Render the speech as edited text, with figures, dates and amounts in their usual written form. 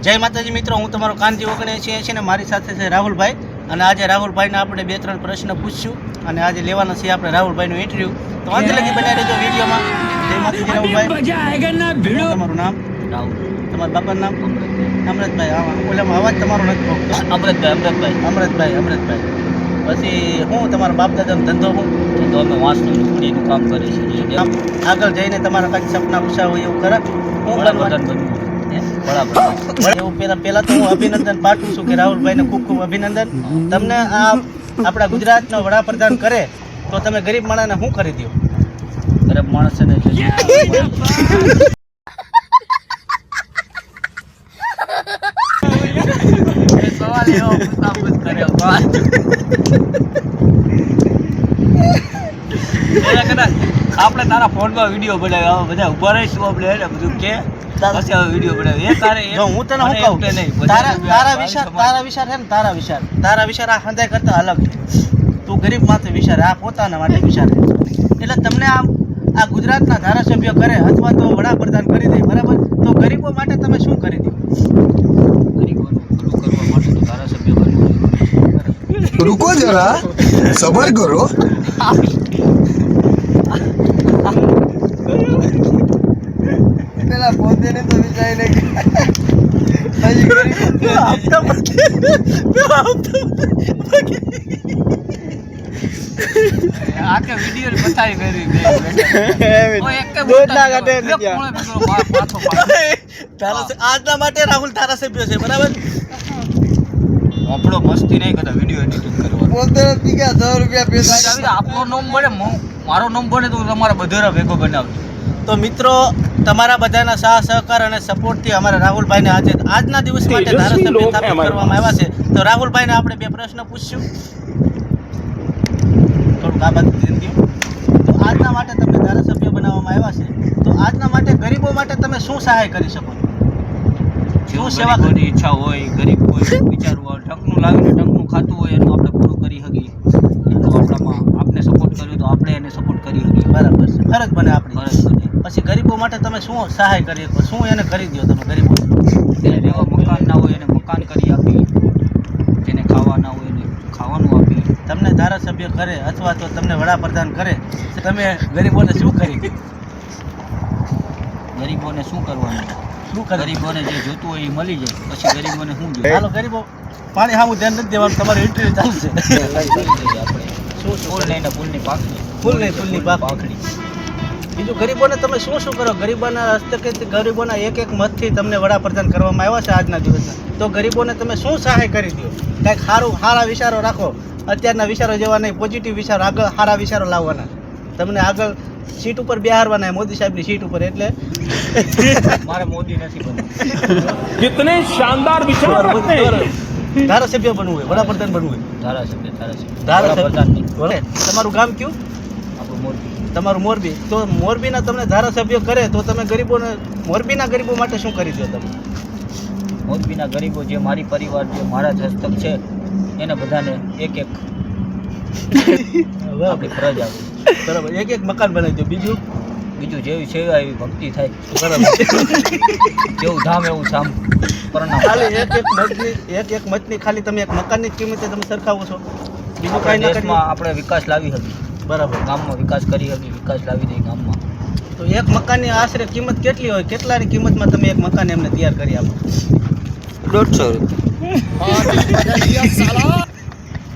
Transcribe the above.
જય માતાજી મિત્રો, હું તમારો કાનજી ઓગણે છે ને મારી સાથે છે રાહુલભાઈ. અને આજે રાહુલભાઈને આપણે 2-3 પ્રશ્ન પૂછશું અને આજે લેવાના છે આપણે રાહુલભાઈનું ઇન્ટરવ્યુ. તો અંત લગી બનાવી રહેજો વિડીયોમાં. જય માતાજી રાહુલભાઈ. તમારું નામ? રાહુલ. તમારા બાપાનું નામ? અમૃતભાઈ. હા, ઓલામાં અવાજ તમારો નથી પહોંચતો. અમૃતભાઈ. પછી હું તમારા બાપ દાદાનો ધંધો તો અમે વાંસનું લુગડીનું કામ કરીએ છીએ. આગળ જઈને તમારા કાંઈક સપના પૂછા હોય એવું ખરા? હું વડાપ્રધાન બનવું. એવું પહેલા તો હું અભિનંદન પાઠવું છું કે રાહુલભાઈને ખૂબ ખૂબ અભિનંદન. તમને આ આપણા ગુજરાતનો વડાપ્રધાન કરે તો તમે ગરીબ માણસને શું કરી દો? ગરીબ માણસને સવાલ એવો પૂછ કર્યો આપણે તારા ફોનમાં વિડીયો બનાવ્યો, બધા ઉભા રહીશું આપણે એને બધું કે પછી હવે વિડીયો બનાવ્યો. એ તારે હું તને શું કહું, તારા વિચાર છે ને, તારા વિચાર આ હંધાય કરતા અલગ છે. તું ગરીબ માટે વિચારે, આ પોતાના માટે વિચારે. એટલે તમને આ ગુજરાતના ધારાસભ્ય કરે અથવા તો વડાપ્રધાન કરી દે, બરાબર, તો ગરીબો માટે તમે શું કરી દો? ગરીબોનું ભલું કરવા માટે તો ધારાસભ્ય બનવું. रुको जरा सबर करो. પેલા પોતે ને તો વિચારીને આખે વિડીયો બતાવી કરી આજના માટે રાહુલ ધારાસભ્ય છે, બરાબર. આપણો મસ્તી નહીં કરતા, વિડીયો એડિટિંગ કરવાનો. આપણો નામ બને, મારો નામ બને તો તમારા બધા ભેગો બનાવજો. તો મિત્રો, તમારા બધાના સાથ સહકાર અને સપોર્ટથી અમારા રાહુલભાઈને આજના દિવસ માટે ધારાસભ્ય સ્થાપિત કરવામાં આવ્યા છે. તો રાહુલભાઈને આપણે 2 પ્રશ્ન પૂછશું. થોડુંક આ બાજુ ધ્યાન દો. તો આજના માટે તમને ધારાસભ્ય બનાવવામાં આવ્યા છે, તો આજના માટે ગરીબો માટે તમે શું સહાય કરી શકો? શું સેવા કરવાની ઈચ્છા હોય, ગરીબ હોય, વિચારવું હોય, ટંકનું લાવીને ટંકનું ખાતું હોય એનું આપણે પૂરું કરી શકીએ. એનું આપણામાં આપણે સપોર્ટ કર્યો તો આપણે એને સપોર્ટ કરી શકીએ. બરાબર છે, ફરજ બને આપણી. ફરજ બને. પછી ગરીબો માટે તમે શું સહાય કરી શકો? શું એને કરી દો તમે ગરીબો? જેને એવા મકાન ના હોય એને મકાન કરી આપી, જેને ખાવા ના હોય એને ખાવાનું આપી. તમને ધારાસભ્ય કરે અથવા તો તમને વડાપ્રધાન કરે તો તમે ગરીબોને શું કરી દો? ગરીબોને શું કરવાનું? ગરીબોને જે જોતું હોય એ મળી જાય. પછી ગરીબોને શું જોઈએ? હાલો ગરીબો, પાણી સામું ધ્યાન નથી દેવાનું, તમારું ઇન્ટરવ્યુ ચાલશે. આપણે શું ફૂલ લઈને ફૂલની પાખડી. ફૂલની પાખડી. બીજું ગરીબોને તમે શું કરો? ગરીબોના હસ્તકે ગરીબોના એક મતથી તમને વડાપ્રધાન કરવામાં આવ્યા છે આજના દિવસના. તો ગરીબોને તમે શું સહાય કરી દો? કાંઈક સારા વિચારો રાખો. અત્યારના વિચારો જેવા નહીં, પોઝિટિવ વિચારો, આગળ સારા વિચારો લાવવાના. તમને આગળ સીટ ઉપર બેહારવાના, મોદી સાહેબની સીટ ઉપર. એટલે મારે મોદી નથી બનવું. कितने शानदार विचार रखते हैं. ધારાસભ્ય બનવું હોય, વડાપ્રધાન બનવું હોય. ધારાસભ્ય ધારાસભ્ય તમારું ગામ કયું? આપણું મોદી. તમારું મોરબી. તો મોરબીના તમને ધારાસભ્ય કરે તો તમે ગરીબોને, મોરબીના ગરીબો માટે શું કરી દો તમે? મોરબીના ગરીબો જે મારી પરિવાર જે મારા જ હસ્તક છે એને બધાને એક આપણી ફરજ આવે. બરાબર, એક મકાન બનાવી દો. બીજું જેવી સેવા એવી ભક્તિ થાય. બરાબર. જેવું ધામ એવું સામ પરણામ. ખાલી એક મતની ખાલી તમે એક મકાનની જ કિંમતે તમે સરખાવો છો, બીજું કાંઈ ના કરી. દેશમાં આપણે વિકાસ લાવી શકીએ. બરાબર. ગામમાં વિકાસ કરી શકીએ, વિકાસ લાવી દઈએ ગામમાં. તો એક મકાનની આશરે કિંમત કેટલી હોય? કેટલાની કિંમતમાં તમે એક મકાન એમને તૈયાર કરી આપો? 150 રૂપિયા.